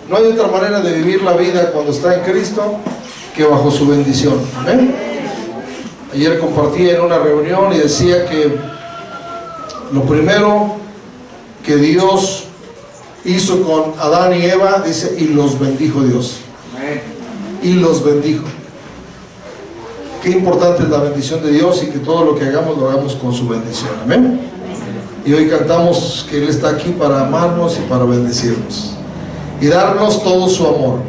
No hay otra manera de vivir la vida cuando está en Cristo que bajo su bendición. ¿Amén? Ayer compartí en una reunión y decía que lo primero que Dios hizo con Adán y Eva, dice, y los bendijo Dios. Y los bendijo. Qué importante es la bendición de Dios, y que todo lo que hagamos lo hagamos con su bendición. Amén. Y hoy cantamos que Él está aquí para amarnos y para bendecirnos y darnos todo su amor,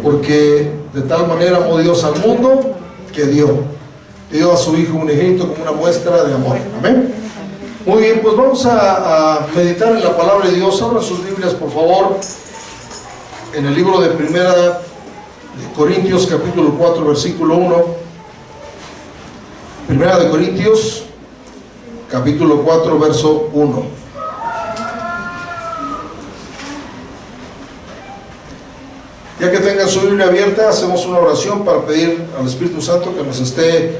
porque de tal manera amó Dios al mundo que dio a su Hijo unigénito como una muestra de amor. Amén. Muy bien, pues vamos a meditar en la palabra de Dios. Abran sus Biblias, por favor, en el libro de Primera de Corintios, capítulo 4, versículo 1. Primera de Corintios, capítulo 4, verso 1. Ya que tengan su Biblia abierta, hacemos una oración para pedir al Espíritu Santo que nos esté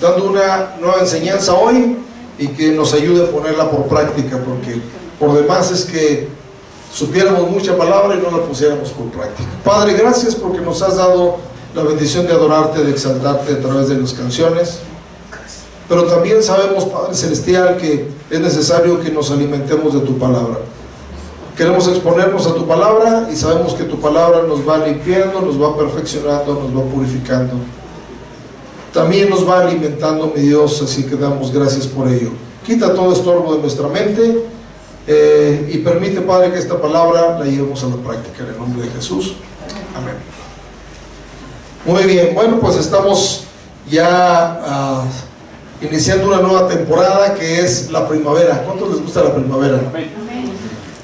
dando una nueva enseñanza hoy y que nos ayude a ponerla por práctica, porque por demás es que supiéramos mucha palabra y no la pusiéramos por práctica. Padre, gracias porque nos has dado la bendición de adorarte, de exaltarte a través de las canciones, pero también sabemos, Padre Celestial, que es necesario que nos alimentemos de tu palabra. Queremos exponernos a tu palabra y sabemos que tu palabra nos va limpiando, nos va perfeccionando, nos va purificando. También nos va alimentando, mi Dios, así que damos gracias por ello. Quita todo estorbo de nuestra mente y permite, Padre, que esta palabra la llevemos a la práctica en el nombre de Jesús. Amén. Muy bien, bueno, pues estamos ya iniciando una nueva temporada que es la primavera. ¿Cuántos les gusta la primavera?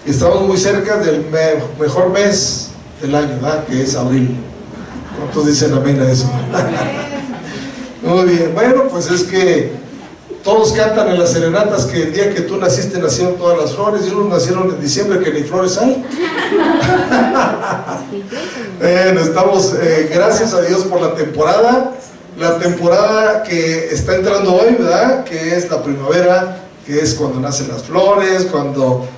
Estamos muy cerca del mejor mes del año, ¿verdad? Que es abril. ¿Cuántos dicen amén a eso? Muy bien, bueno, pues es que todos cantan en las serenatas que el día que tú naciste nacieron todas las flores, y unos nacieron en diciembre que ni flores hay. Bueno, estamos, gracias a Dios por la temporada que está entrando hoy, ¿verdad? Que es la primavera, que es cuando nacen las flores, cuando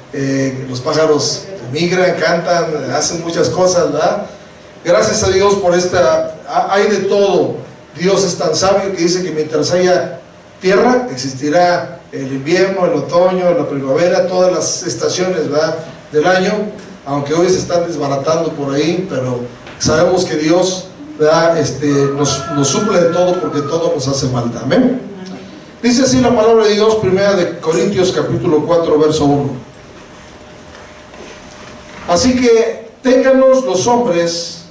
los pájaros migran, cantan, hacen muchas cosas, ¿verdad? Gracias a Dios por hay de todo. Dios es tan sabio que dice que mientras haya tierra existirá el invierno, el otoño, la primavera, todas las estaciones, ¿verdad?, del año, aunque hoy se están desbaratando por ahí, pero sabemos que Dios, ¿verdad?, nos suple de todo, porque todo nos hace falta. Amén. Dice así la palabra de Dios, Primera de Corintios capítulo 4, verso 1. Así que téngannos los hombres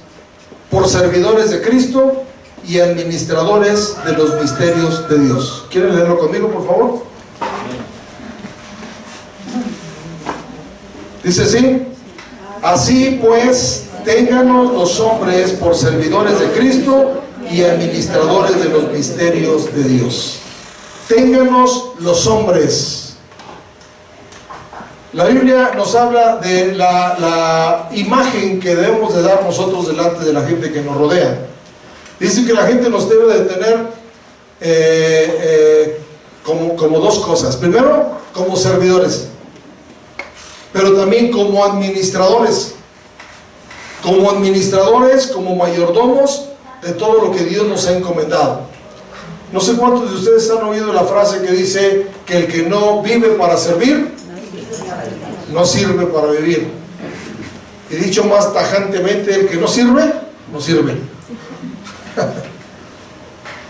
por servidores de Cristo y administradores de los misterios de Dios. ¿Quieren leerlo conmigo, por favor? Dice así: así pues, téngannos los hombres por servidores de Cristo y administradores de los misterios de Dios. Téngannos los hombres. La Biblia nos habla de la imagen que debemos de dar nosotros delante de la gente que nos rodea. Dice que la gente nos debe de tener como dos cosas. Primero, como servidores, pero también como administradores. Como administradores, como mayordomos de todo lo que Dios nos ha encomendado. No sé cuántos de ustedes han oído la frase que dice que el que no vive para servir, no sirve para vivir. Y dicho más tajantemente, el que no sirve, no sirve.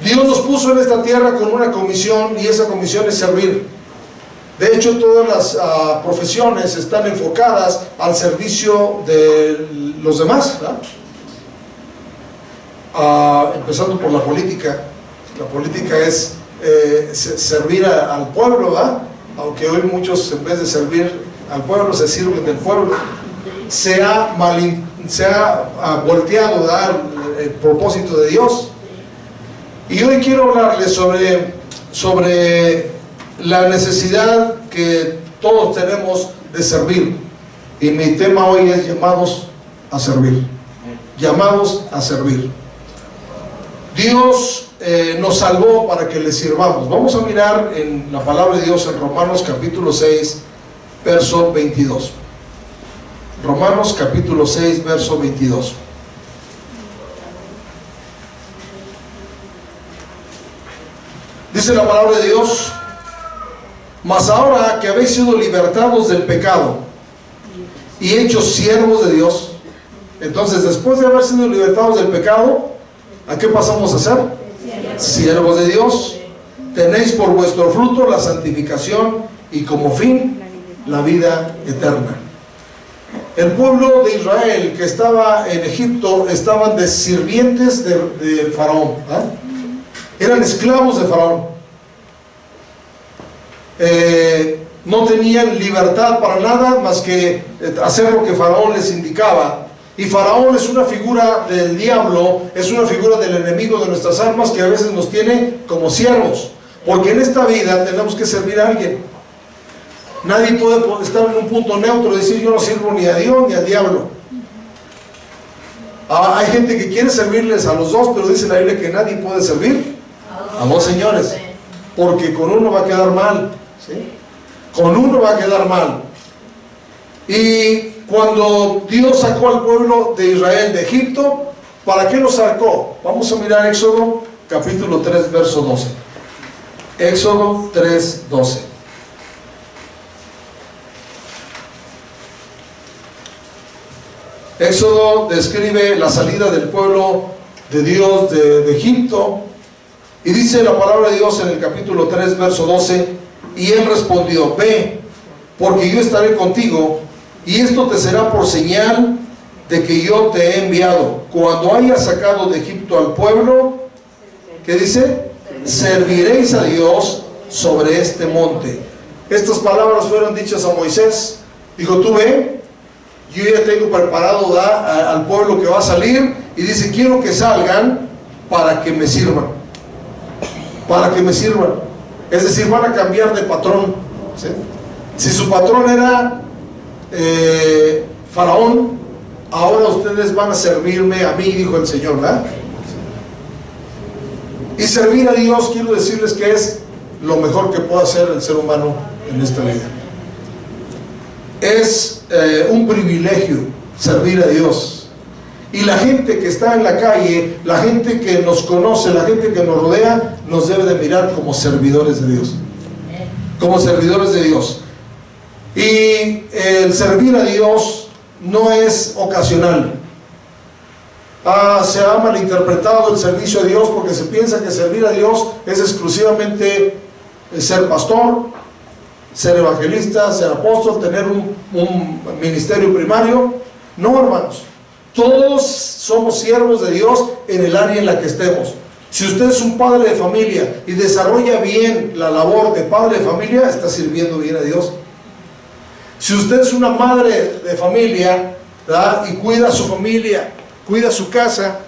Dios nos puso en esta tierra con una comisión, y esa comisión es servir. De hecho, todas las profesiones están enfocadas al servicio de los demás, empezando por la política. La política es servir al pueblo, ¿verdad? Aunque hoy muchos, en vez de servir al pueblo, se sirven del pueblo. Se ha volteado, ¿verdad?, el propósito de Dios. Y hoy quiero hablarles sobre la necesidad que todos tenemos de servir. Y mi tema hoy es llamados a servir. Llamados a servir. Dios nos salvó para que le sirvamos. Vamos a mirar en la palabra de Dios en Romanos capítulo 6, verso 22. Romanos capítulo 6, verso 22. Dice la palabra de Dios: mas ahora que habéis sido libertados del pecado y hechos siervos de Dios. Entonces, después de haber sido libertados del pecado, ¿a qué pasamos a ser? Siervos de Dios. Tenéis por vuestro fruto la santificación y como fin la vida eterna. El pueblo de Israel que estaba en Egipto estaban de sirvientes de Faraón, eran esclavos de Faraón. No tenían libertad para nada más que hacer lo que Faraón les indicaba. Y Faraón es una figura del diablo, es una figura del enemigo de nuestras almas, que a veces nos tiene como siervos, porque en esta vida tenemos que servir a alguien. Nadie puede estar en un punto neutro y decir: yo no sirvo ni a Dios ni al diablo. Hay gente que quiere servirles a los dos, pero dice la Biblia que nadie puede servir a dos señores, porque con uno va a quedar mal, ¿sí? Con uno va a quedar mal. Y cuando Dios sacó al pueblo de Israel de Egipto, ¿para qué lo sacó? Vamos a mirar Éxodo capítulo 3, verso 12. Éxodo 3, 12. Éxodo describe la salida del pueblo de Dios de Egipto, y dice la palabra de Dios en el capítulo 3, verso 12: y él respondió: ve, porque yo estaré contigo, y esto te será por señal de que yo te he enviado. Cuando hayas sacado de Egipto al pueblo, ¿qué dice? Serviréis a Dios sobre este monte. Estas palabras fueron dichas a Moisés. Dijo: tú ve, yo ya tengo preparado al pueblo que va a salir, y dice: quiero que salgan para que me sirvan. Para que me sirvan. Es decir, van a cambiar de patrón, ¿sí? Si su patrón era Faraón, ahora ustedes van a servirme a mí, dijo el Señor, ¿verdad? Y servir a Dios, quiero decirles que es lo mejor que puede hacer el ser humano en esta vida. Es un privilegio servir a Dios. Y la gente que está en la calle, la gente que nos conoce, la gente que nos rodea, nos debe de mirar como servidores de Dios. Como servidores de Dios. Y el servir a Dios no es ocasional. Se ha malinterpretado el servicio a Dios, porque se piensa que servir a Dios es exclusivamente ser pastor, ser evangelista, ser apóstol, tener un ministerio primario. No, hermanos. Todos somos siervos de Dios en el área en la que estemos. Si usted es un padre de familia y desarrolla bien la labor de padre de familia, está sirviendo bien a Dios. Si usted es una madre de familia, ¿verdad?, y cuida a su familia, cuida su casa,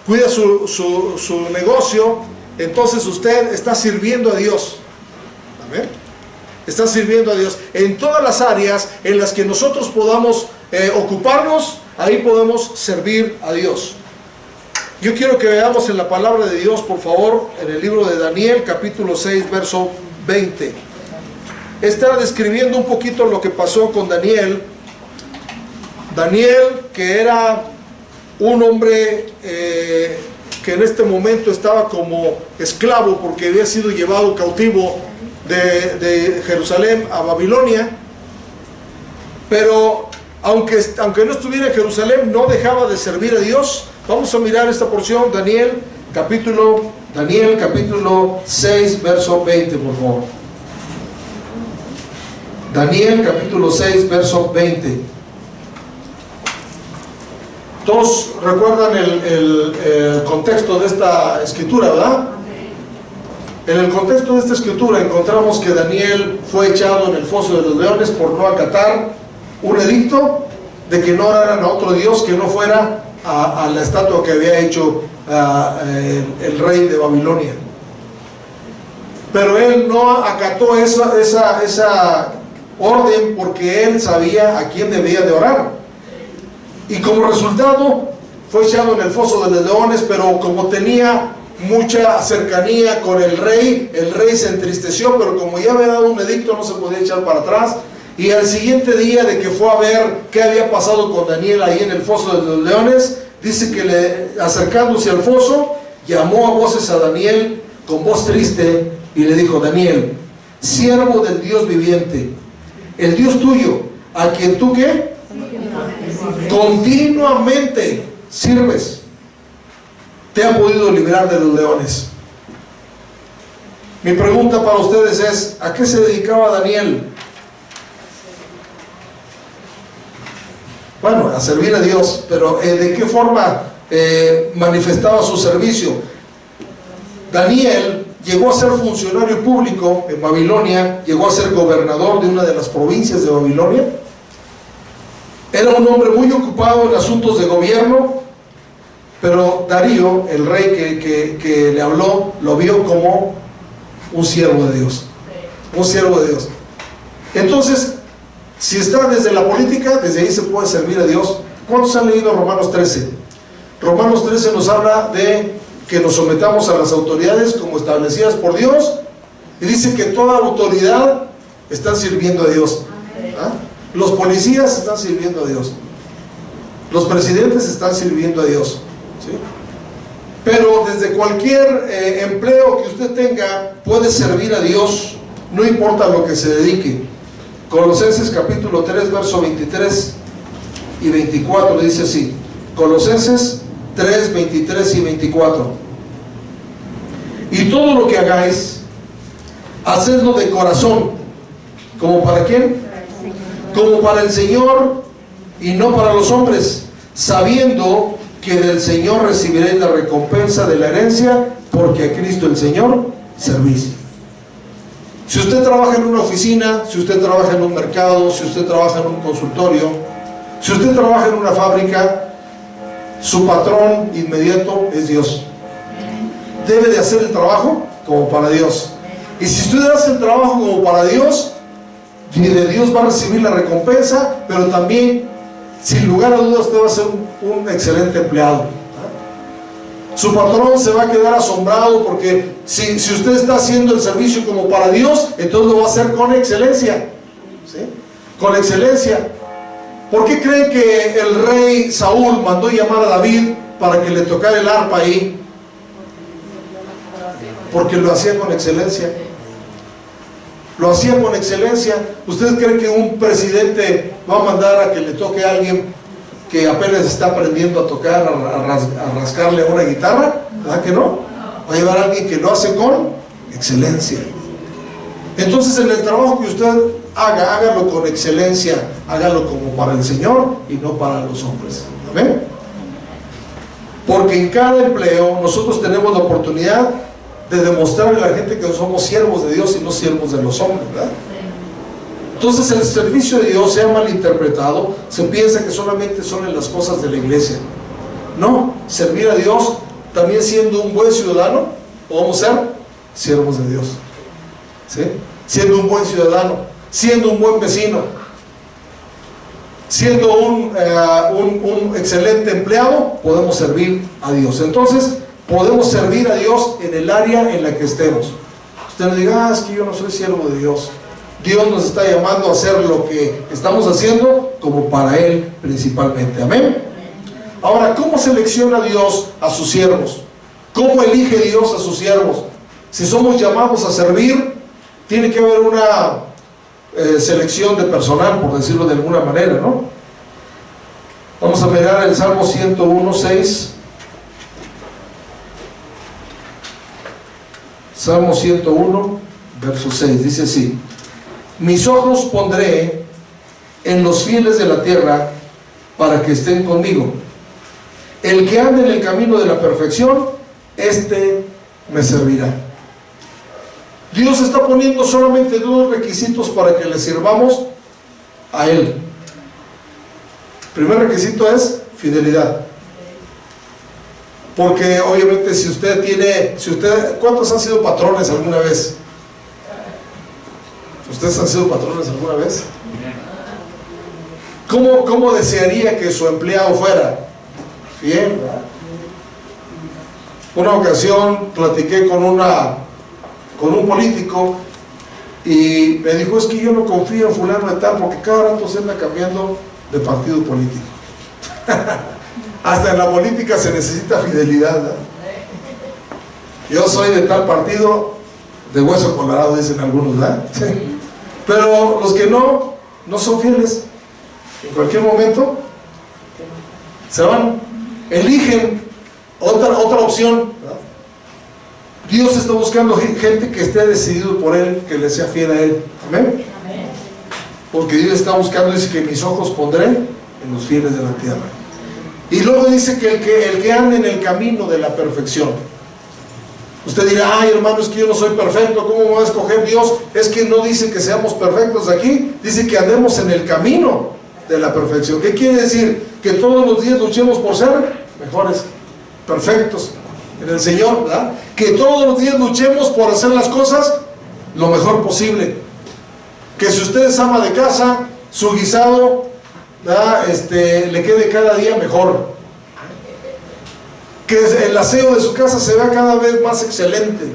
cuida su negocio, entonces usted está sirviendo a Dios. ¿Amén? Está sirviendo a Dios. En todas las áreas en las que nosotros podamos ocuparnos, ahí podemos servir a Dios. Yo quiero que veamos en la palabra de Dios, por favor, en el libro de Daniel, capítulo 6, verso 20. Está describiendo un poquito lo que pasó con Daniel. Daniel, que era un hombre que en este momento estaba como esclavo, porque había sido llevado cautivo de Jerusalén a Babilonia, pero aunque no estuviera en Jerusalén, no dejaba de servir a Dios. Vamos a mirar esta porción, Daniel capítulo 6, verso 20, por favor. Daniel capítulo 6, verso 20. Todos recuerdan el contexto de esta escritura, ¿verdad? En el contexto de esta escritura encontramos que Daniel fue echado en el foso de los leones por no acatar un edicto de que no oraran a otro Dios que no fuera a la estatua que había hecho el rey de Babilonia. Pero él no acató esa orden, porque él sabía a quién debía de orar. Y como resultado fue echado en el foso de los leones, pero como tenía mucha cercanía con el rey se entristeció, pero como ya había dado un edicto no se podía echar para atrás, Y al siguiente día de que fue a ver qué había pasado con Daniel ahí en el foso de los leones, dice que acercándose al foso, llamó a voces a Daniel con voz triste y le dijo: Daniel, siervo del Dios viviente, el Dios tuyo, a quien tú ¿qué? Continuamente sirves, te ha podido librar de los leones. Mi pregunta para ustedes es: ¿a qué se dedicaba Daniel? Bueno, a servir a Dios, pero ¿de qué forma manifestaba su servicio? Daniel llegó a ser funcionario público en Babilonia, llegó a ser gobernador de una de las provincias de Babilonia. Era un hombre muy ocupado en asuntos de gobierno, pero Darío, el rey que le habló, lo vio como un siervo de Dios. Un siervo de Dios. Entonces, si está desde la política, desde ahí se puede servir a Dios. ¿Cuántos han leído Romanos 13? Romanos 13 nos habla de que nos sometamos a las autoridades como establecidas por Dios, y dice que toda autoridad está sirviendo a Dios. ¿Ah? Los policías están sirviendo a Dios, los presidentes están sirviendo a Dios, ¿sí? Pero desde cualquier empleo que usted tenga puede servir a Dios, no importa lo que se dedique. Colosenses capítulo 3 verso 23 y 24 dice así. Colosenses 3, 23 y 24: y todo lo que hagáis, hacedlo de corazón. ¿Como para quién? Como para el Señor y no para los hombres, sabiendo que del Señor recibiréis la recompensa de la herencia, porque a Cristo el Señor servís. Si usted trabaja en una oficina, si usted trabaja en un mercado, si usted trabaja en un consultorio, si usted trabaja en una fábrica, su patrón inmediato es Dios. Debe de hacer el trabajo como para Dios. Y si usted hace el trabajo como para Dios, de Dios va a recibir la recompensa, pero también, sin lugar a dudas, usted va a ser un excelente empleado. Su patrón se va a quedar asombrado, porque si usted está haciendo el servicio como para Dios, entonces lo va a hacer con excelencia, ¿sí? Con excelencia. ¿Por qué creen que el rey Saúl mandó llamar a David para que le tocara el arpa ahí? Porque lo hacía con excelencia. Lo hacía con excelencia. ¿Ustedes creen que un presidente va a mandar a que le toque a alguien que apenas está aprendiendo a tocar, a rascarle una guitarra? ¿Verdad que no? Va a llevar a alguien que lo hace con excelencia. Entonces, en el trabajo que usted haga, hágalo con excelencia, hágalo como para el Señor y no para los hombres. ¿Amén? Porque en cada empleo nosotros tenemos la oportunidad de demostrarle a la gente que somos siervos de Dios y no siervos de los hombres, ¿verdad? Entonces el servicio de Dios se ha malinterpretado, se piensa que solamente son en las cosas de la iglesia. No, servir a Dios también siendo un buen ciudadano, podemos ser siervos de Dios, ¿sí? Siendo un buen ciudadano, siendo un buen vecino, siendo un excelente empleado, podemos servir a Dios. Entonces podemos servir a Dios en el área en la que estemos. Usted no diga: es que yo no soy siervo de Dios. Dios nos está llamando a hacer lo que estamos haciendo como para Él principalmente. Amén. Ahora, ¿cómo selecciona Dios a sus siervos? ¿Cómo elige Dios a sus siervos? Si somos llamados a servir, tiene que haber una selección de personal, por decirlo de alguna manera, ¿no? Vamos a mirar el Salmo 101:6. Salmo 101, verso 6, dice así: mis ojos pondré en los fieles de la tierra para que estén conmigo. El que ande en el camino de la perfección, este me servirá. Dios está poniendo solamente dos requisitos para que le sirvamos a Él. El primer requisito es fidelidad. Porque obviamente si usted, ¿cuántos han sido patrones alguna vez? ¿Ustedes han sido patrones alguna vez? ¿Cómo desearía que su empleado fuera? Fiel, ¿verdad? Una ocasión platiqué con un político y me dijo, es que yo no confío en fulano de tal, porque cada rato se anda cambiando de partido político. Hasta en la política se necesita fidelidad, ¿no? Yo soy de tal partido, de hueso colorado, dicen algunos, ¿verdad? Pero los que no son fieles. En cualquier momento se van, eligen otra opción, ¿verdad? Dios está buscando gente que esté decidido por Él, que le sea fiel a Él. ¿Amén? Porque Dios está buscando, dice que mis ojos pondré en los fieles de la tierra. Y luego dice que el que ande en el camino de la perfección. Usted dirá, ay hermano, es que yo no soy perfecto, ¿cómo me va a escoger Dios? Es que no dice que seamos perfectos aquí, dice que andemos en el camino de la perfección. ¿Qué quiere decir? Que todos los días luchemos por ser mejores, perfectos en el Señor, ¿verdad? Que todos los días luchemos por hacer las cosas lo mejor posible. Que si usted es ama de casa, su guisado, ¿verdad? Le quede cada día mejor. Que el aseo de su casa se vea cada vez más excelente.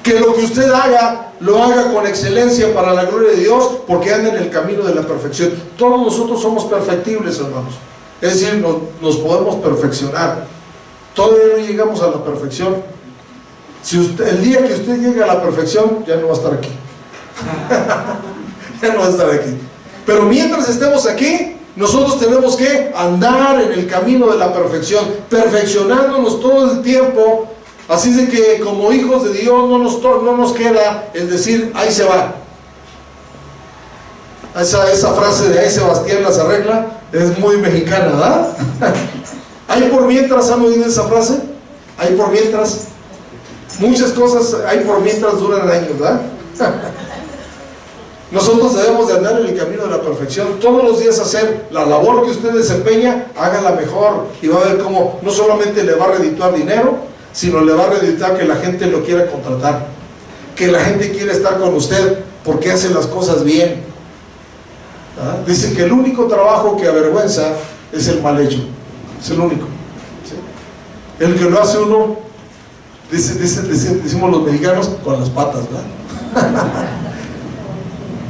Que lo que usted haga, lo haga con excelencia para la gloria de Dios, porque anda en el camino de la perfección. Todos nosotros somos perfectibles, hermanos. Es decir, nos podemos perfeccionar. Todavía no llegamos a la perfección. Si el día que usted llegue a la perfección, ya no va a estar aquí. Ya no va a estar aquí. Pero mientras estemos aquí, nosotros tenemos que andar en el camino de la perfección, perfeccionándonos todo el tiempo. Así de que como hijos de Dios no nos queda el decir, ahí se va. Esa frase de ahí Sebastián las arregla es muy mexicana, ¿verdad? Hay por mientras, ¿han oído esa frase? Hay por mientras. Muchas cosas hay por mientras duran años, ¿verdad? Nosotros debemos de andar en el camino de la perfección, todos los días hacer la labor que usted desempeña, hágala mejor, y va a ver cómo no solamente le va a redituar dinero, sino le va a redituar que la gente lo quiera contratar, que la gente quiera estar con usted porque hace las cosas bien. ¿Ah? Dicen que el único trabajo que avergüenza es el mal hecho, es el único, ¿sí? El que lo hace uno, decimos los mexicanos, con las patas, ¿verdad?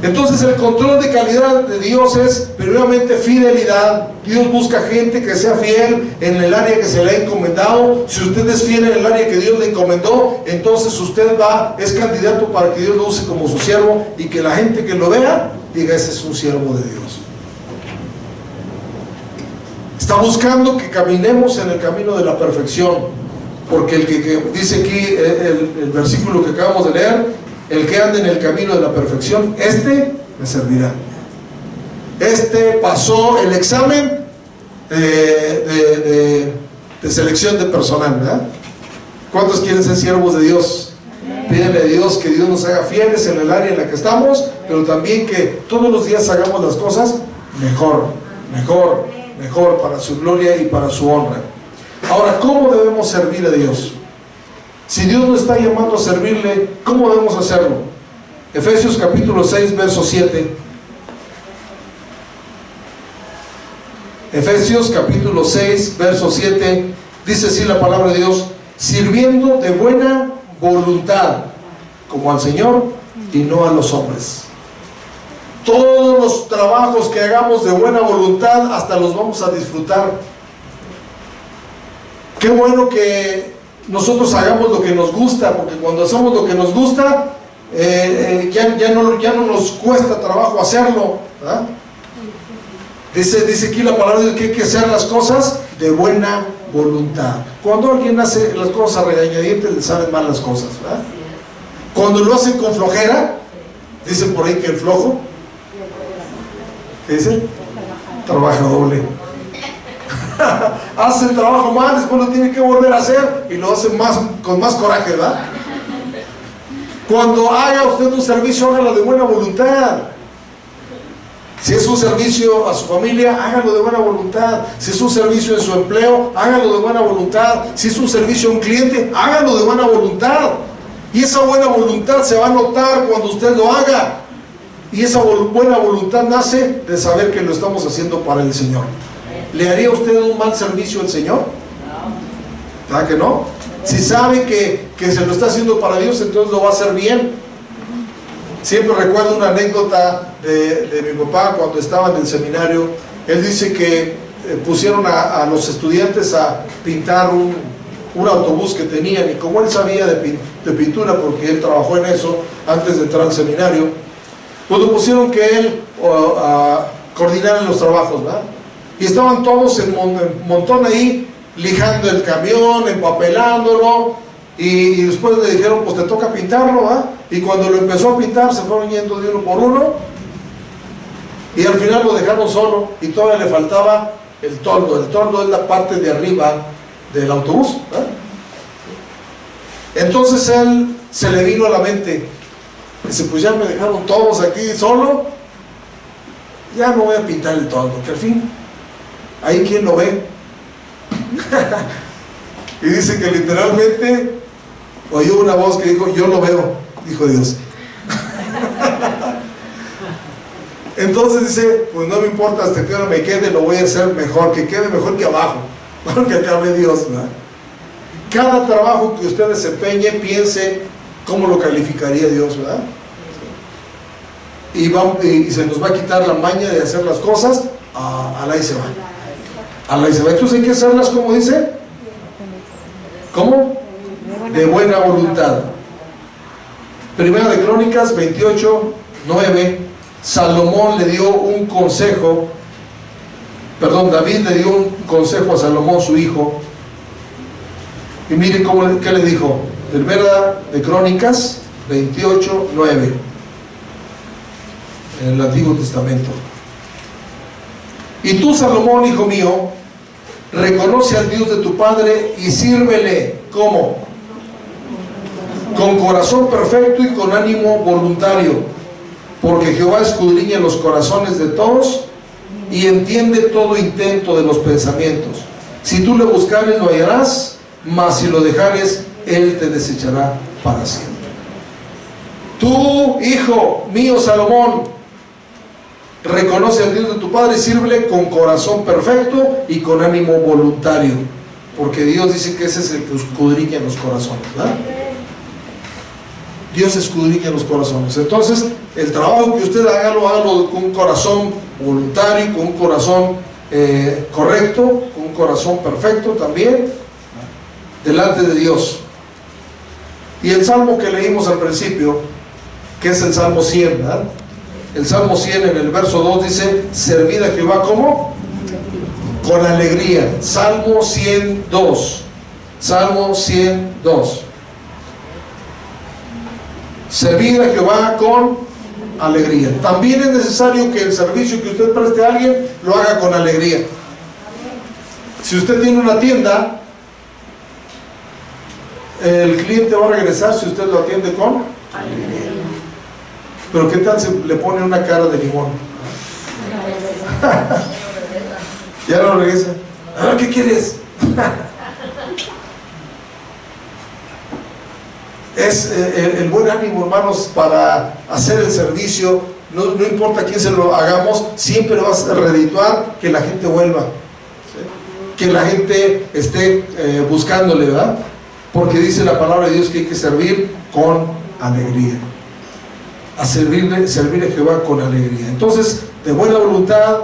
Entonces el control de calidad de Dios es primeramente fidelidad. Dios busca gente que sea fiel en el área que se le ha encomendado. Si usted es fiel en el área que Dios le encomendó, entonces usted es candidato para que Dios lo use como su siervo, y que la gente que lo vea diga, ese es un siervo de Dios. Está buscando que caminemos en el camino de la perfección, porque el que dice aquí el versículo que acabamos de leer, el que ande en el camino de la perfección, me servirá. Pasó el examen de selección de personal, ¿verdad? ¿Cuántos quieren ser siervos de Dios? Pídenle a Dios que Dios nos haga fieles en el área en la que estamos, pero también que todos los días hagamos las cosas mejor, mejor, mejor, para su gloria y para su honra. Ahora, ¿cómo debemos servir a Dios? Si Dios nos está llamando a servirle, ¿cómo debemos hacerlo? Efesios capítulo 6, verso 7. Efesios capítulo 6, verso 7, dice así la palabra de Dios: sirviendo de buena voluntad, como al Señor y no a los hombres. Todos los trabajos que hagamos de buena voluntad, hasta los vamos a disfrutar. Qué bueno que nosotros hagamos lo que nos gusta, porque cuando hacemos lo que nos gusta, ya no nos cuesta trabajo hacerlo, ¿verdad? Dice aquí la palabra de Dios que hay que hacer las cosas de buena voluntad. Cuando alguien hace las cosas a regañadientes, le salen mal las cosas, ¿verdad? Cuando lo hacen con flojera, dicen por ahí que el flojo, ¿qué dice? Trabaja doble. Hace el trabajo mal, después lo tiene que volver a hacer y lo hace con más coraje, ¿verdad? Cuando haga usted un servicio, hágalo de buena voluntad. Si es un servicio a su familia, hágalo de buena voluntad. Si es un servicio en su empleo, hágalo de buena voluntad. Si es un servicio a un cliente, hágalo de buena voluntad. Y esa buena voluntad se va a notar cuando usted lo haga. Y esa buena voluntad nace de saber que lo estamos haciendo para el Señor. ¿Le haría usted un mal servicio al Señor? ¿Verdad que no? Si sabe que se lo está haciendo para Dios, entonces lo va a hacer bien. Siempre recuerdo una anécdota de mi papá cuando estaba en el seminario. Él dice que pusieron a los estudiantes a pintar un autobús que tenían, y como él sabía de pintura, porque él trabajó en eso antes de entrar al seminario, pues lo pusieron que él coordinara los trabajos, ¿verdad? Y estaban todos en montón ahí, lijando el camión, empapelándolo, y después le dijeron, pues te toca pintarlo, ¿verdad? Y cuando lo empezó a pintar, se fueron yendo de uno por uno, y al final lo dejaron solo, y todavía le faltaba el toldo. El toldo es la parte de arriba del autobús, ¿verdad? Entonces él se le vino a la mente, dice, pues ya me dejaron todos aquí solo, ya no voy a pintar el toldo, que al fin, ahí quien lo ve. Y dice que literalmente oyó una voz que dijo, yo lo veo, dijo Dios. Entonces dice, pues no me importa hasta que ahora me quede, lo voy a hacer mejor, que quede mejor que abajo, porque acá ve Dios, ¿verdad? Cada trabajo que usted desempeñe, piense cómo lo calificaría Dios, ¿verdad? Y se nos va a quitar la maña de hacer las cosas, a la y se va. A la y se va. Entonces hay que hacerlas, como dice, ¿cómo? De buena voluntad. Primera de Crónicas 28, 9. Salomón le dio un consejo, David le dio un consejo a Salomón, su hijo. Y miren qué le dijo. Primera de Crónicas 28, 9. En el Antiguo Testamento. Y tú, Salomón, hijo mío, reconoce al Dios de tu padre y sírvele. ¿Cómo? Con corazón perfecto y con ánimo voluntario, porque Jehová escudriña los corazones de todos y entiende todo intento de los pensamientos. Si tú le buscares, lo hallarás, mas si lo dejares, él te desechará para siempre. Tú, hijo mío Salomón, reconoce al Dios de tu padre y sírvele con corazón perfecto y con ánimo voluntario, porque Dios dice que ese es el que escudriña los corazones, ¿verdad? Dios escudriña los corazones. Entonces, el trabajo que usted haga, hágalo con un corazón voluntario, con un corazón correcto, con un corazón perfecto también, delante de Dios. Y el salmo que leímos al principio, que es el Salmo 100, ¿verdad? El Salmo 100 en el verso 2 dice, servid a Jehová, ¿cómo? Con alegría. Salmo 102. Salmo 102. Servid a Jehová con alegría. También es necesario que el servicio que usted preste a alguien lo haga con alegría. Si usted tiene una tienda, el cliente va a regresar si usted lo atiende con alegría. Pero ¿qué tal si le pone una cara de limón? Ya no regresa. A ver, ¿qué quieres? Es el buen ánimo, hermanos, para hacer el servicio. No importa a quién se lo hagamos, siempre va a redituar que la gente vuelva, ¿sí? Que la gente esté buscándole, ¿verdad? Porque dice la palabra de Dios que hay que servir con alegría. A servir a Jehová con alegría. Entonces, de buena voluntad,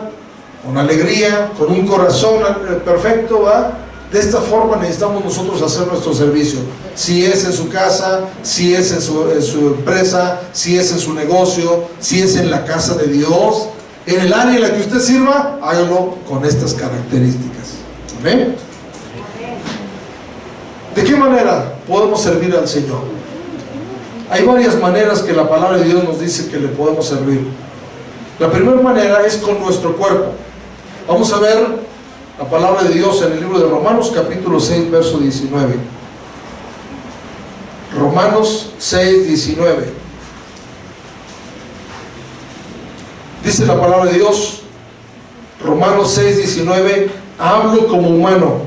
con alegría, con un corazón perfecto, ¿va? De esta forma necesitamos nosotros hacer nuestro servicio. Si es en su casa, si es en su empresa, si es en su negocio, si es en la casa de Dios, en el área en la que usted sirva, hágalo con estas características. ¿Amén? ¿De qué manera podemos servir al Señor? Hay varias maneras que la palabra de Dios nos dice que le podemos servir. La primera manera es con nuestro cuerpo. Vamos a ver la palabra de Dios en el libro de Romanos, capítulo 6, verso 19. Romanos 6, 19. Dice la palabra de Dios, Romanos 6, 19, hablo como humano,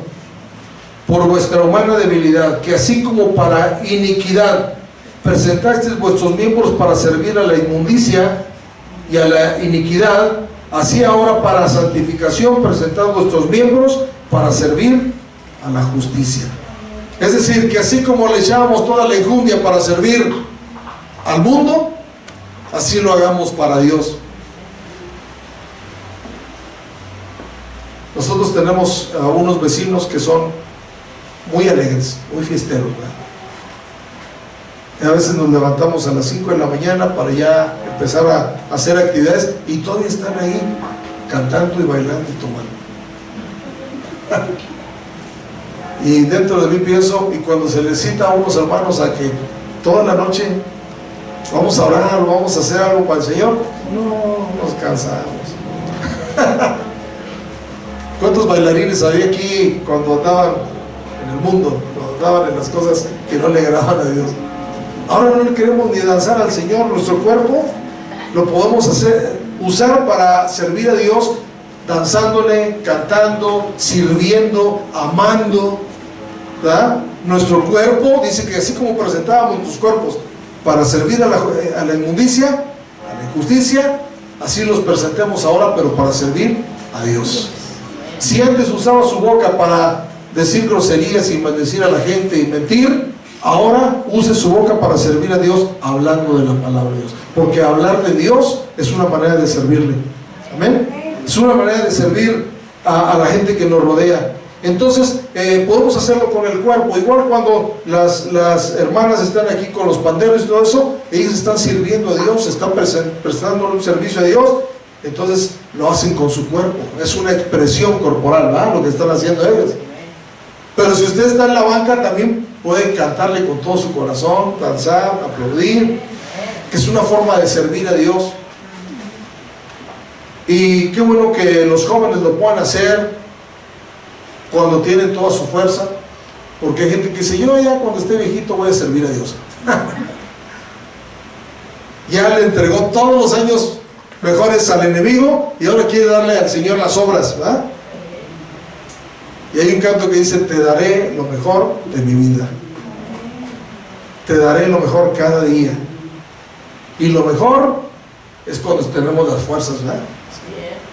por vuestra humana debilidad, que así como para iniquidad presentasteis vuestros miembros para servir a la inmundicia y a la iniquidad, así ahora para santificación presentad vuestros miembros para servir a la justicia. Es decir, que así como le echábamos toda la enjundia para servir al mundo, así lo hagamos para Dios. Nosotros tenemos a unos vecinos que son muy alegres, muy fiesteros, ¿verdad? Y a veces nos levantamos a las 5 de la mañana para ya empezar a hacer actividades y todavía están ahí cantando y bailando y tomando. Y dentro de mí pienso, y cuando se les cita a unos hermanos a que toda la noche vamos a orar, vamos a hacer algo para el Señor, no nos cansamos. ¿Cuántos bailarines había aquí cuando andaban en el mundo, cuando andaban en las cosas que no le agradaban a Dios? Ahora no le queremos ni danzar al Señor. Nuestro cuerpo lo podemos usar para servir a Dios, danzándole, cantando, sirviendo, amando, ¿verdad? Nuestro cuerpo, dice que así como presentábamos nuestros cuerpos para servir a la inmundicia, a la injusticia, así los presentemos ahora, pero para servir a Dios. Si antes usaba su boca para decir groserías y maldecir a la gente y mentir, ahora use su boca para servir a Dios hablando de la palabra de Dios, porque hablar de Dios es una manera de servirle. Amén. Es una manera de servir a la gente que nos rodea. Entonces podemos hacerlo con el cuerpo. Igual cuando las hermanas están aquí con los panderos y todo eso, ellas están sirviendo a Dios, están prestando un servicio a Dios. Entonces lo hacen con su cuerpo. Es una expresión corporal, ¿verdad? Lo que están haciendo ellos. Pero si usted está en la banca, también puede cantarle con todo su corazón, danzar, aplaudir, que es una forma de servir a Dios. Y qué bueno que los jóvenes lo puedan hacer cuando tienen toda su fuerza, porque hay gente que dice, yo ya cuando esté viejito voy a servir a Dios. Ya le entregó todos los años mejores al enemigo y ahora quiere darle al Señor las obras, ¿verdad? Y hay un canto que dice, te daré lo mejor de mi vida, te daré lo mejor cada día. Y lo mejor es cuando tenemos las fuerzas, ¿verdad?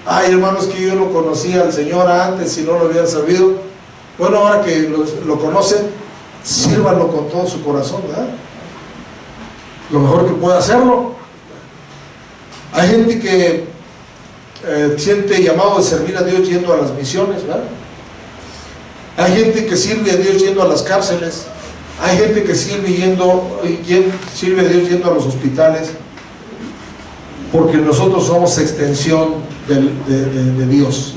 Ay, hermanos, que yo no conocía al Señor antes y no lo habían sabido. Bueno, ahora que lo conocen, sírvanlo con todo su corazón, ¿verdad? Lo mejor que pueda hacerlo. Hay gente que siente llamado de servir a Dios yendo a las misiones, ¿verdad? Hay gente que sirve a Dios yendo a las cárceles. Hay gente que sirve a Dios yendo a los hospitales, porque nosotros somos extensión de Dios.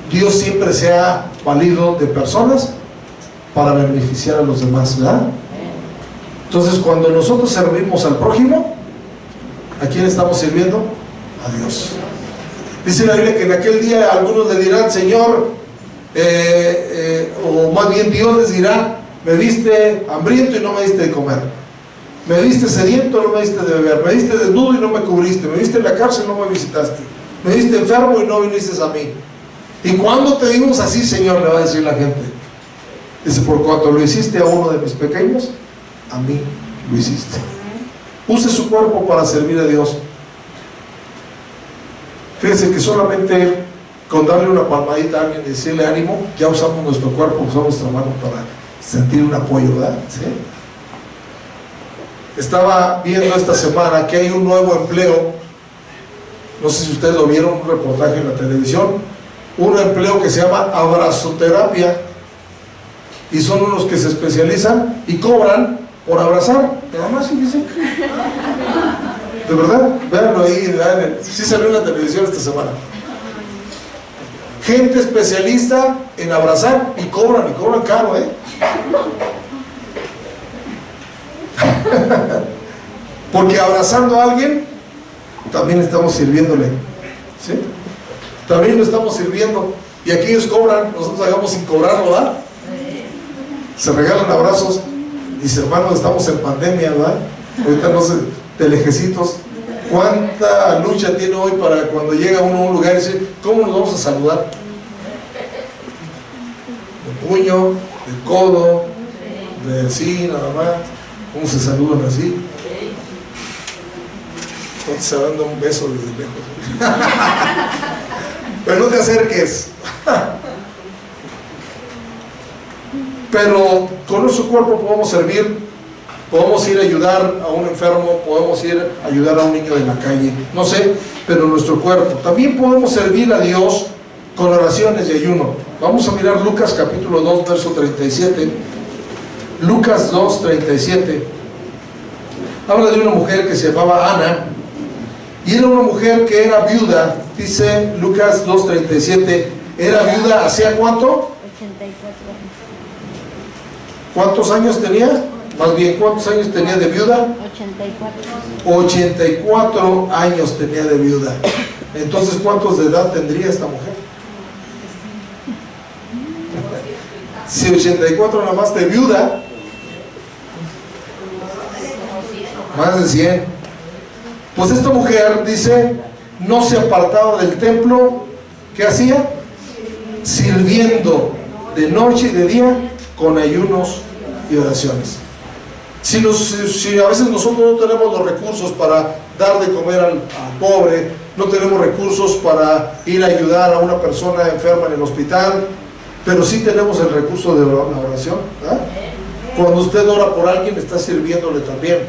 Dios siempre se ha valido de personas para beneficiar a los demás, ¿verdad? Entonces, cuando nosotros servimos al prójimo, ¿a quién estamos sirviendo? A Dios. Dice la Biblia que en aquel día algunos le dirán, Señor, o más bien Dios les dirá, me viste hambriento y no me diste de comer, me viste sediento y no me diste de beber, me viste desnudo y no me cubriste, me viste en la cárcel y no me visitaste, me viste enfermo y no viniste a mí. ¿Y cuándo te dimos así, Señor? Le va a decir la gente. Dice, por cuanto lo hiciste a uno de mis pequeños, a mí lo hiciste. Use su cuerpo para servir a Dios. Fíjense que solamente con darle una palmadita a alguien y decirle ánimo, ya usamos nuestro cuerpo, usamos nuestra mano para sentir un apoyo, ¿verdad? ¿Sí? Estaba viendo esta semana que hay un nuevo empleo, no sé si ustedes lo vieron, un reportaje en la televisión, un empleo que se llama abrazoterapia, y son unos que se especializan y cobran por abrazar, nada más, fíjense. De verdad, véanlo ahí, vean, sí salió en la televisión esta semana. Gente especialista en abrazar y cobran caro, porque abrazando a alguien también estamos sirviéndole, ¿sí? También lo estamos sirviendo, y aquí ellos cobran, nosotros hagamos sin cobrarlo, ¿verdad? Se regalan abrazos. Dice, hermanos, estamos en pandemia, ¿verdad? Ahorita no sé, de lejecitos. ¿Cuánta lucha tiene hoy para cuando llega uno a un lugar y dice, ¿cómo nos vamos a saludar? De puño, de codo, de así, nada más. ¿Cómo se saludan así? Entonces se dando un beso desde lejos. Pero no te acerques. Pero con nuestro cuerpo podemos servir Podemos ir a ayudar a un enfermo, podemos ir a ayudar a un niño de la calle, no sé, pero nuestro cuerpo. También podemos servir a Dios con oraciones y ayuno. Vamos a mirar Lucas capítulo 2, verso 37. Lucas 2, 37. Habla de una mujer que se llamaba Ana, y era una mujer que era viuda. Dice Lucas 2, 37, era viuda, ¿hacía cuánto? 84 años. ¿Cuántos años tenía? Más bien, ¿cuántos años tenía de viuda? 84 años tenía de viuda. Entonces, ¿cuántos de edad tendría esta mujer? Si 84 nada más de viuda, más de 100. Pues esta mujer, dice, no se apartaba del templo. ¿Qué hacía? Sirviendo de noche y de día con ayunos y oraciones. Si a veces nosotros no tenemos los recursos para dar de comer al pobre, no tenemos recursos para ir a ayudar a una persona enferma en el hospital, pero sí tenemos el recurso de la oración, ¿verdad? Cuando usted ora por alguien, está sirviéndole también.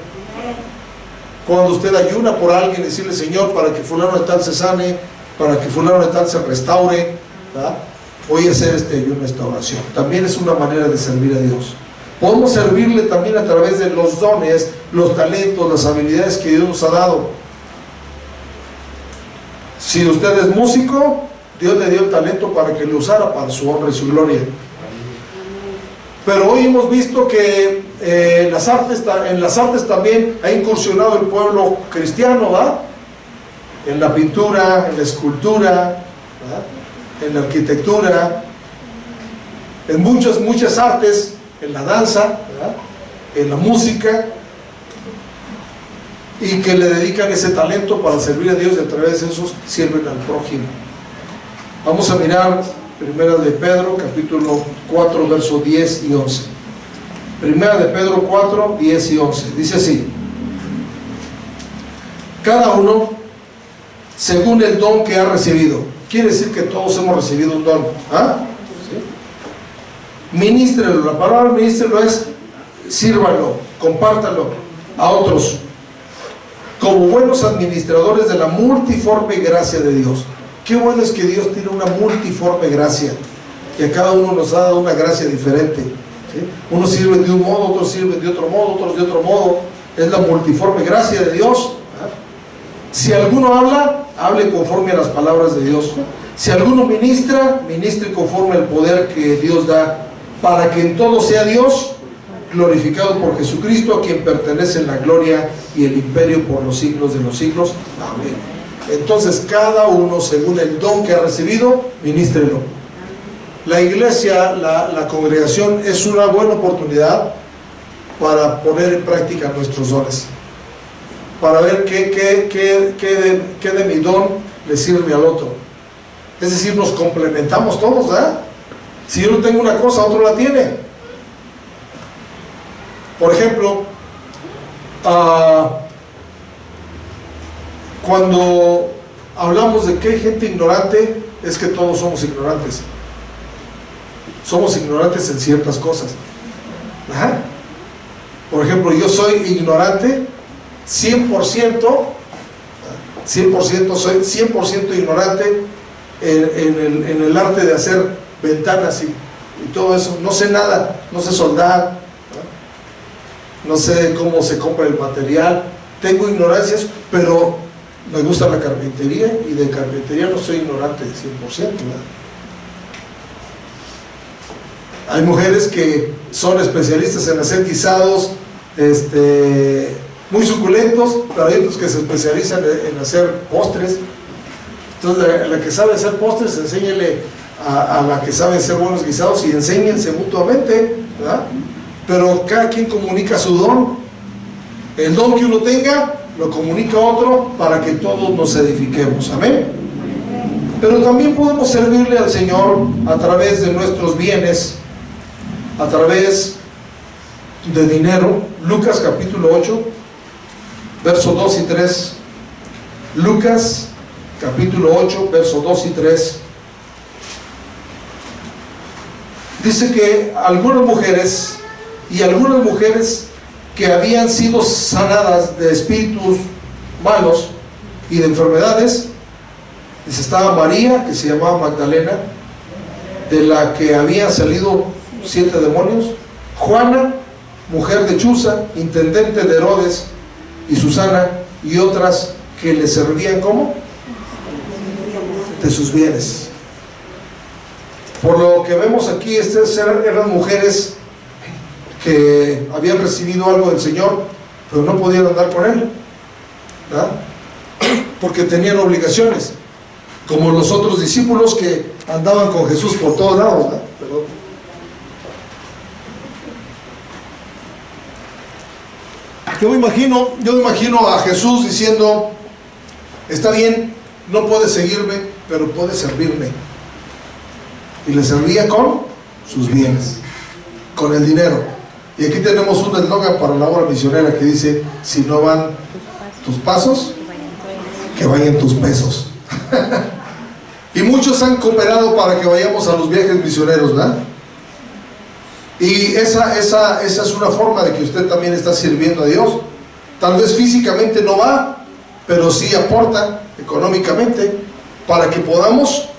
Cuando usted ayuna por alguien, decirle: Señor, para que fulano de tal se sane, para que fulano de tal se restaure, ¿verdad? Voy a hacer este ayuno, esta oración. También es una manera de servir a Dios. Podemos servirle también a través de los dones, los talentos, las habilidades que Dios nos ha dado. Si usted es músico, Dios le dio el talento para que lo usara para su honra y su gloria. Pero hoy hemos visto que en las artes también ha incursionado el pueblo cristiano, ¿verdad? En la pintura, en la escultura, ¿verdad? En la arquitectura, en muchas artes, en la danza, ¿verdad? En la música, y que le dedican ese talento para servir a Dios, y a través de esos sirven al prójimo. Vamos a mirar Primera de Pedro, capítulo 4, verso 10 y 11. Primera de Pedro 4, 10 y 11. Dice así: cada uno según el don que ha recibido. Quiere decir que todos hemos recibido un don. ¿Ah? ¿Sí? Ministrelo. La palabra ministrelo es sírvalo, compártalo a otros, como buenos administradores de la multiforme gracia de Dios. Qué bueno es que Dios tiene una multiforme gracia, y a cada uno nos ha dado una gracia diferente, ¿sí? Unos sirven de un modo, otros sirven de otro modo, otros de otro modo. Es la multiforme gracia de Dios. Si alguno habla, hable conforme a las palabras de Dios. Si alguno ministra, ministre conforme al poder que Dios da, para que en todo sea Dios glorificado por Jesucristo, a quien pertenece la gloria y el imperio por los siglos de los siglos. Amén. Entonces, cada uno según el don que ha recibido, ministrelo. La iglesia, la congregación, es una buena oportunidad para poner en práctica nuestros dones, para ver qué de mi don le sirve al otro. Es decir, nos complementamos todos, ¿verdad? Si yo no tengo una cosa, otro la tiene. Por ejemplo, cuando hablamos de que hay gente ignorante, es que todos somos ignorantes. Somos ignorantes en ciertas cosas. Ajá. Por ejemplo, yo soy ignorante 100%, soy 100% ignorante en el arte de hacer ventanas y todo eso. No sé nada, no sé soldar, no sé cómo se compra el material. Tengo ignorancias, pero me gusta la carpintería, y de carpintería no soy ignorante 100%, ¿verdad? Hay mujeres que son especialistas en hacer guisados muy suculentos, pero hay otros que se especializan en hacer postres. Entonces la que sabe hacer postres, enséñele a la que sabe hacer buenos guisados, y enséñense mutuamente, ¿verdad? Pero cada quien comunica su don. El don que uno tenga lo comunica a otro, para que todos nos edifiquemos. Amén. Pero también podemos servirle al Señor a través de nuestros bienes, a través de dinero. Lucas capítulo 8, versos 2 y 3. Lucas capítulo 8, versos 2 y 3. Dice que algunas mujeres que habían sido sanadas de espíritus malos y de enfermedades. Dice, estaba María, que se llamaba Magdalena, de la que habían salido 7 demonios, Juana, mujer de Chuza, intendente de Herodes, y Susana, y otras que le servían como de sus bienes. Por lo que vemos aquí, estas eran mujeres que habían recibido algo del Señor, pero no podían andar con Él, ¿verdad? Porque tenían obligaciones, como los otros discípulos que andaban con Jesús por todos lados, ¿verdad? Yo me imagino a Jesús diciendo, está bien, no puedes seguirme, pero puedes servirme. Y le servía con sus bienes, con el dinero. Y aquí tenemos un eslogan para la obra misionera que dice, si no van tus pasos, que vayan tus pesos. Y muchos han cooperado para que vayamos a los viajes misioneros, ¿verdad? Y esa es una forma de que usted también está sirviendo a Dios. Tal vez físicamente no va, pero sí aporta económicamente para que podamos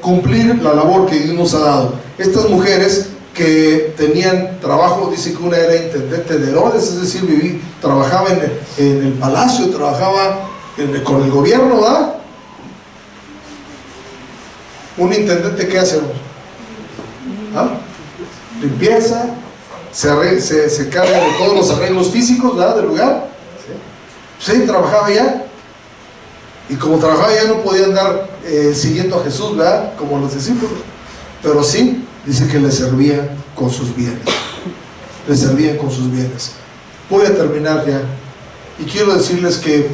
cumplir la labor que Dios nos ha dado. Estas mujeres que tenían trabajo, dice que una era intendente de Herodes, es decir, trabajaba en el palacio, trabajaba con el gobierno, ¿verdad? Un intendente, ¿qué hace? ¿Ah? Limpieza, se carga de todos los arreglos físicos, ¿verdad? Del lugar. Sí, trabajaba allá. Y como trabajaba allá no podía andar siguiendo a Jesús, ¿verdad? Como los discípulos. Pero sí, dice que le servían con sus bienes. Le servían con sus bienes. Voy a terminar ya. Y quiero decirles que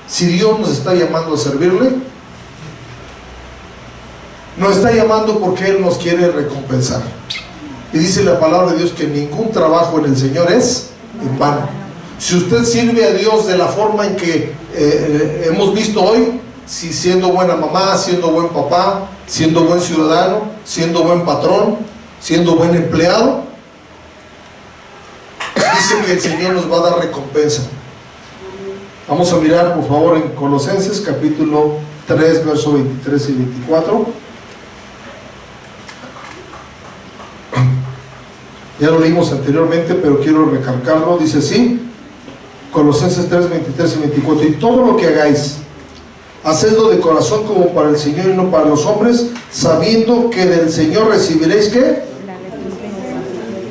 si Dios nos está llamando a servirle, nos está llamando porque Él nos quiere recompensar. Y dice la palabra de Dios que ningún trabajo en el Señor es en vano. Si usted sirve a Dios de la forma en que hemos visto hoy, si siendo buena mamá, siendo buen papá, siendo buen ciudadano, siendo buen patrón, siendo buen empleado, dice que el Señor nos va a dar recompensa. Vamos a mirar por favor en Colosenses capítulo 3, versos 23 y 24. Ya lo leímos anteriormente, pero quiero recalcarlo. Dice así, Colosenses 3, 23 y 24: y todo lo que hagáis, hacedlo de corazón como para el Señor y no para los hombres, sabiendo que del Señor recibiréis ¿qué?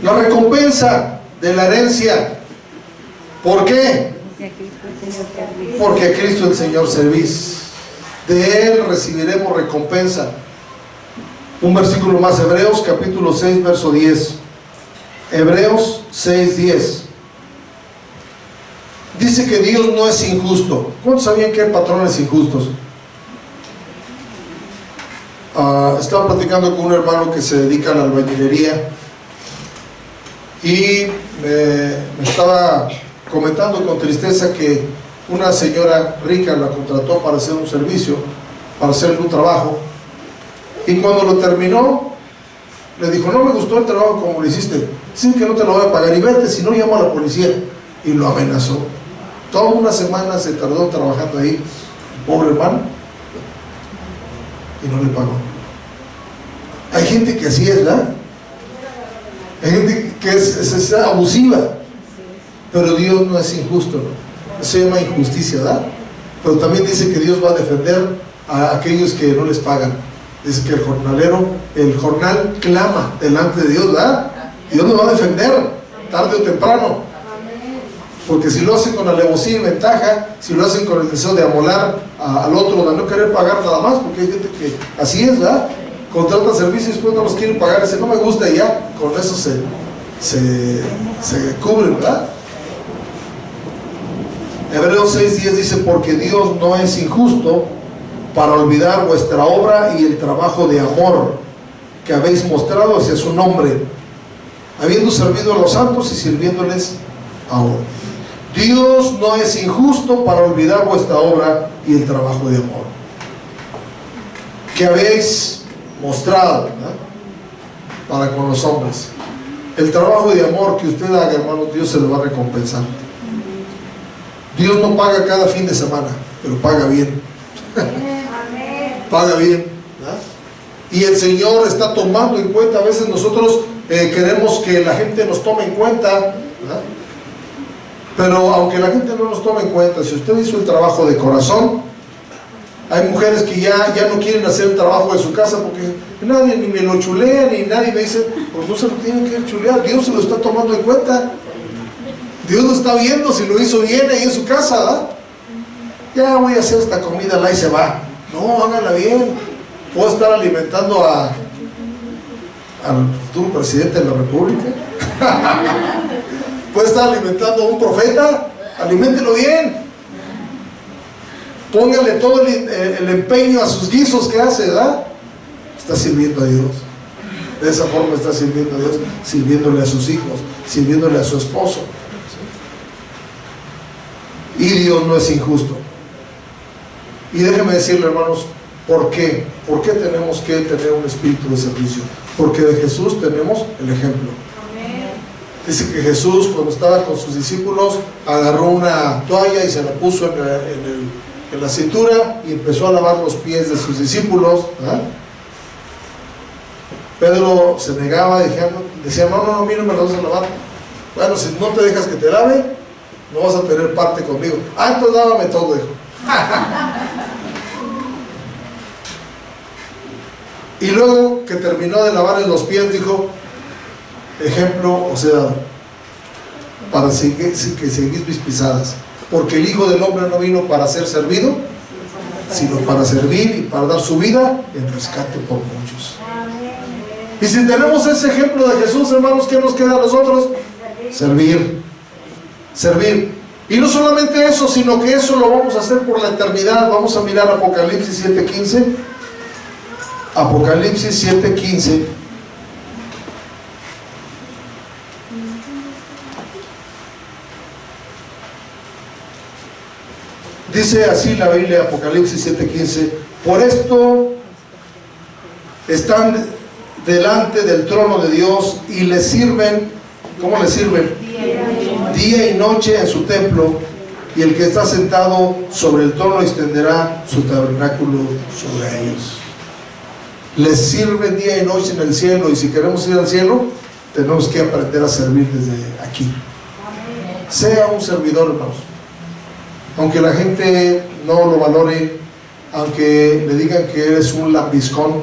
La recompensa de la herencia. ¿Por qué? Porque a Cristo el Señor servís. De Él recibiremos recompensa. Un versículo más, Hebreos capítulo 6, verso 10. Hebreos 6, 10. Dice que Dios no es injusto. ¿Cuántos sabían que hay patrones injustos? Estaba platicando con un hermano que se dedica a la albañilería y me estaba comentando con tristeza que una señora rica la contrató para hacer un servicio, para hacer un trabajo, y cuando lo terminó le dijo, no me gustó el trabajo como lo hiciste, sí que no te lo voy a pagar y vete, si no llamo a la policía. Y lo amenazó. Toda una semana se tardó trabajando ahí, pobre hermano, y no le pagó. Hay gente que así es, ¿verdad? Hay gente que es abusiva, pero Dios no es injusto, ¿no? Se llama injusticia, ¿verdad? Pero también dice que Dios va a defender a aquellos que no les pagan. Dice que el jornal clama delante de Dios, ¿verdad? Dios nos va a defender tarde o temprano, porque si lo hacen con alevosía y ventaja, si lo hacen con el deseo de amolar al otro, de no querer pagar nada más, porque hay gente que así es, ¿verdad? Contrata servicios y después no los quieren pagar, dice no me gusta y ya, con eso se cubren, ¿verdad? Hebreos 6:10 dice, porque Dios no es injusto para olvidar vuestra obra y el trabajo de amor que habéis mostrado hacia su nombre, habiendo servido a los santos y sirviéndoles ahora. Dios no es injusto para olvidar vuestra obra y el trabajo de amor que habéis mostrado, ¿verdad?, para con los hombres. El trabajo de amor que usted haga, hermano, Dios se lo va a recompensar. Dios no paga cada fin de semana, pero paga bien. Paga bien, ¿verdad? Y el Señor está tomando en cuenta. A veces nosotros queremos que la gente nos tome en cuenta, ¿verdad? Pero aunque la gente no nos tome en cuenta, si usted hizo el trabajo de corazón, hay mujeres que ya no quieren hacer el trabajo de su casa porque nadie ni me lo chulea, ni nadie me dice, pues no se lo tienen que chulear, Dios se lo está tomando en cuenta. Dios lo está viendo si lo hizo bien ahí en su casa, ¿verdad? Ya voy a hacer esta comida, la y se va. No, háganla bien. Puedo estar alimentando al futuro presidente de la República. Puede estar alimentando a un profeta. Aliméntelo bien. Póngale todo el empeño a sus guisos que hace, ¿verdad? Está sirviendo a Dios. De esa forma está sirviendo a Dios, sirviéndole a sus hijos, sirviéndole a su esposo. Y Dios no es injusto. Y déjenme decirle, hermanos, ¿por qué? ¿Por qué tenemos que tener un espíritu de servicio? Porque de Jesús tenemos el ejemplo. Dice que Jesús, cuando estaba con sus discípulos, agarró una toalla y se la puso en la cintura y empezó a lavar los pies de sus discípulos, ¿verdad? Pedro se negaba y decía, no, a mí no me lo vas a lavar. Bueno, si no te dejas que te lave, no vas a tener parte conmigo. Entonces lávame todo, hijo. Y luego que terminó de lavarle los pies, dijo, ejemplo os he dado, para que seguís mis pisadas, porque el Hijo del Hombre no vino para ser servido, sino para servir y para dar su vida en rescate por muchos. Y si tenemos ese ejemplo de Jesús, hermanos, ¿qué nos queda a nosotros? Servir. Y no solamente eso, sino que eso lo vamos a hacer por la eternidad. Vamos a mirar Apocalipsis 7:15. Apocalipsis 7:15. Dice así la Biblia, Apocalipsis 7:15: por esto están delante del trono de Dios y le sirven. ¿Cómo le sirven? Día y noche en su templo, y el que está sentado sobre el trono extenderá su tabernáculo sobre ellos. Les sirven día y noche en el cielo, y si queremos ir al cielo, tenemos que aprender a servir desde aquí. Sea un servidor, hermanos. Aunque la gente no lo valore, aunque le digan que eres un lambiscón,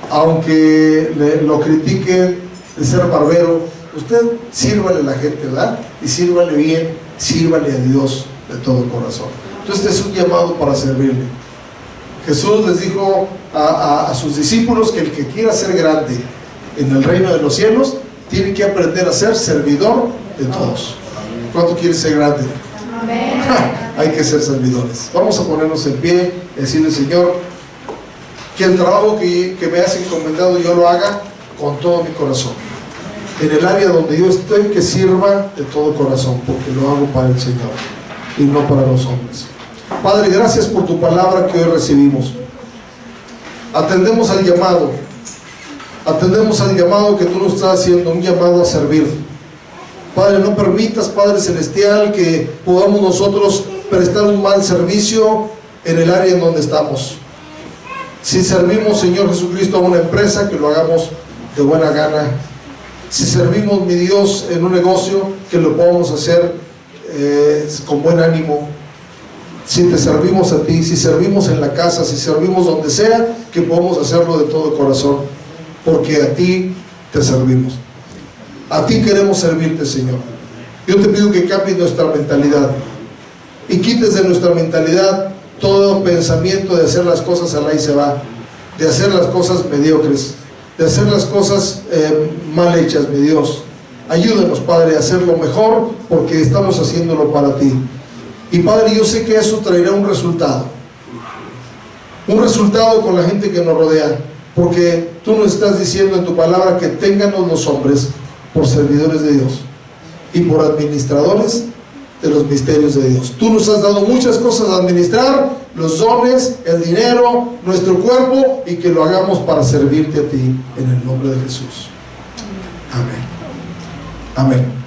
aunque lo critiquen de ser barbero, usted sírvale a la gente, ¿verdad? Y sírvale bien, sírvale a Dios de todo corazón. Entonces este es un llamado para servirle. Jesús les dijo a sus discípulos que el que quiera ser grande en el reino de los cielos tiene que aprender a ser servidor de todos. ¿Cuánto quiere ser grande? Hay que ser servidores. Vamos a ponernos en pie y decirle, Señor, que el trabajo que me has encomendado yo lo haga con todo mi corazón. En el área donde yo estoy, que sirva de todo corazón, porque lo hago para el Señor y no para los hombres. Padre, gracias por tu palabra que hoy recibimos. Atendemos al llamado que tú nos estás haciendo, un llamado a servir. Padre, no permitas, Padre Celestial, que podamos nosotros prestar un mal servicio en el área en donde estamos. Si servimos, Señor Jesucristo, a una empresa, que lo hagamos de buena gana. Si servimos, mi Dios, en un negocio, que lo podamos hacer con buen ánimo. Si te servimos a ti, si servimos en la casa, si servimos donde sea, que podamos hacerlo de todo corazón, porque a ti te servimos. A ti queremos servirte, Señor. Yo te pido que cambies nuestra mentalidad y quites de nuestra mentalidad todo pensamiento de hacer las cosas al ahí se va, de hacer las cosas mediocres, de hacer las cosas mal hechas, mi Dios. Ayúdanos, Padre, a hacerlo mejor, porque estamos haciéndolo para ti. Y Padre, yo sé que eso traerá un resultado con la gente que nos rodea, porque tú nos estás diciendo en tu palabra que ténganos los hombres por servidores de Dios y por administradores de los misterios de Dios. Tú nos has dado muchas cosas a administrar, los dones, el dinero, nuestro cuerpo, y que lo hagamos para servirte a ti, en el nombre de Jesús. Amén. Amén.